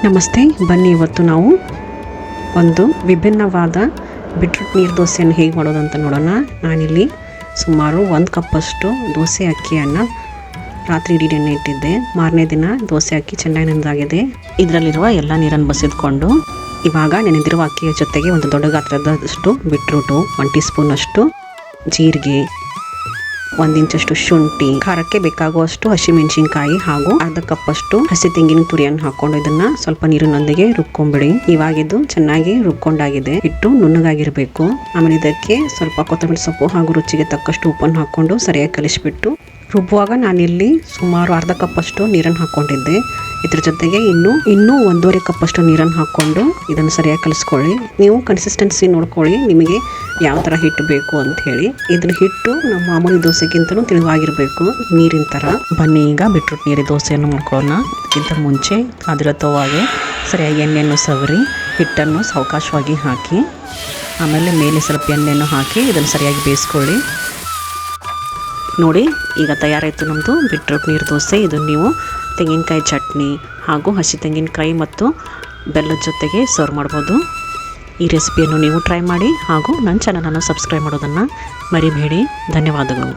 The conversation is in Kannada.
ನಮಸ್ತೆ, ಬನ್ನಿ ಇವತ್ತು ನಾವು ಒಂದು ವಿಭಿನ್ನವಾದ ಬೀಟ್ರೂಟ್ ನೀರು ದೋಸೆಯನ್ನು ಹೇಗೆ ಮಾಡೋದು ಅಂತ ನೋಡೋಣ. ನಾನಿಲ್ಲಿ ಸುಮಾರು 1 ಕಪ್ಪಷ್ಟು ದೋಸೆ ಅಕ್ಕಿಯನ್ನು ರಾತ್ರಿ ಇಡೀ ನೆನೆ ಇಟ್ಟಿದ್ದೆ. ಮಾರನೇ ದಿನ ದೋಸೆ ಅಕ್ಕಿ ಚೆನ್ನಾಗಿ ನೆನೆದಾಗಿದೆ. ಇದರಲ್ಲಿರುವ ಎಲ್ಲ ನೀರನ್ನು ಬಸಿದ್ಕೊಂಡು ಇವಾಗ ನೆನೆದಿರುವ ಅಕ್ಕಿಯ ಜೊತೆಗೆ ಒಂದು ದೊಡ್ಡ ಗಾತ್ರದಷ್ಟು ಬೀಟ್ರೂಟು, 1 ಟೀ ಸ್ಪೂನ್ ಅಷ್ಟು ಜೀರಿಗೆ, 1 ಇಂಚಷ್ಟು ಶುಂಠಿ, ಖಾರಕ್ಕೆ ಬೇಕಾಗುವಷ್ಟು ಹಸಿಮೆಣಸಿನಕಾಯಿ ಹಾಗೂ ಅರ್ಧ ಕಪ್ಪಷ್ಟು ಹಸಿ ತೆಂಗಿನ ತುರಿಯನ್ನು ಹಾಕೊಂಡು ಇದನ್ನ ಸ್ವಲ್ಪ ನೀರಿನೊಂದಿಗೆ ರುಬ್ಕೊಂಡ್ಬಿಡಿ. ಇವಾಗ ಇದು ಚೆನ್ನಾಗಿ ರುಬ್ಕೊಂಡಾಗಿದೆ. ಹಿಟ್ಟು ನುಣ್ಣಗಾಗಿರ್ಬೇಕು. ಆಮೇಲೆ ಇದಕ್ಕೆ ಸ್ವಲ್ಪ ಕೊತ್ತಂಬರಿ ಸೊಪ್ಪು ಹಾಗೂ ರುಚಿಗೆ ತಕ್ಕಷ್ಟು ಉಪ್ಪನ್ನು ಹಾಕೊಂಡು ಸರಿಯಾಗಿ ಕಲಿಸ್ಬಿಟ್ಟು ರುಬ್ಬುವಾಗ ನಾನಿಲ್ಲಿ ಸುಮಾರು ಅರ್ಧ ಕಪ್ಪಷ್ಟು ನೀರನ್ನು ಹಾಕೊಂಡಿದ್ದೆ. ಇದ್ರ ಜೊತೆಗೆ ಇನ್ನೂ 1.5 ಕಪ್ಪಷ್ಟು ನೀರನ್ನು ಹಾಕ್ಕೊಂಡು ಇದನ್ನು ಸರಿಯಾಗಿ ಕಲಿಸ್ಕೊಳ್ಳಿ. ನೀವು ಕನ್ಸಿಸ್ಟೆನ್ಸಿ ನೋಡ್ಕೊಳ್ಳಿ, ನಿಮಗೆ ಯಾವ ಥರ ಹಿಟ್ಟು ಬೇಕು ಅಂತ ಹೇಳಿ. ಇದ್ರ ಹಿಟ್ಟು ನಮ್ಮ ಮಾಮೂಲಿ ದೋಸೆಗಿಂತಲೂ ತಿಳಿವಾಗಿರಬೇಕು, ನೀರಿನ ಥರ. ಬನ್ನಿ ಈಗ ಬೀಟ್ರೂಟ್ ನೀರು ದೋಸೆಯನ್ನು ಮಾಡ್ಕೊಳ್ಳೋಣ. ಇದಕ್ಕಿಂತ ಮುಂಚೆ ಕಾದಿರೋ ತವಾಗೆ ಸರಿಯಾಗಿ ಎಣ್ಣೆಯನ್ನು ಸವರಿ ಹಿಟ್ಟನ್ನು ಸಾವಕಾಶವಾಗಿ ಹಾಕಿ ಆಮೇಲೆ ಮೇಲೆ ಸ್ವಲ್ಪ ಎಣ್ಣೆಯನ್ನು ಹಾಕಿ ಇದನ್ನು ಸರಿಯಾಗಿ ಬೇಯಿಸ್ಕೊಳ್ಳಿ. ನೋಡಿ, ಈಗ ತಯಾರಾಯಿತು ನಮ್ಮದು ಬೀಟ್ರೂಟ್ ನೀರು ದೋಸೆ. ಇದು ನೀವು ತೆಂಗಿನಕಾಯಿ ಚಟ್ನಿ ಹಾಗೂ ಹಸಿ ತೆಂಗಿನಕಾಯಿ ಮತ್ತು ಬೆಲ್ಲದ ಜೊತೆಗೆ ಸರ್ವ್ ಮಾಡ್ಬೋದು. ಈ ರೆಸಿಪಿಯನ್ನು ನೀವು ಟ್ರೈ ಮಾಡಿ ಹಾಗೂ ನನ್ನ ಚಾನಲನ್ನು ಸಬ್ಸ್ಕ್ರೈಬ್ ಮಾಡೋದನ್ನು ಮರಿಬೇಡಿ. ಧನ್ಯವಾದಗಳು.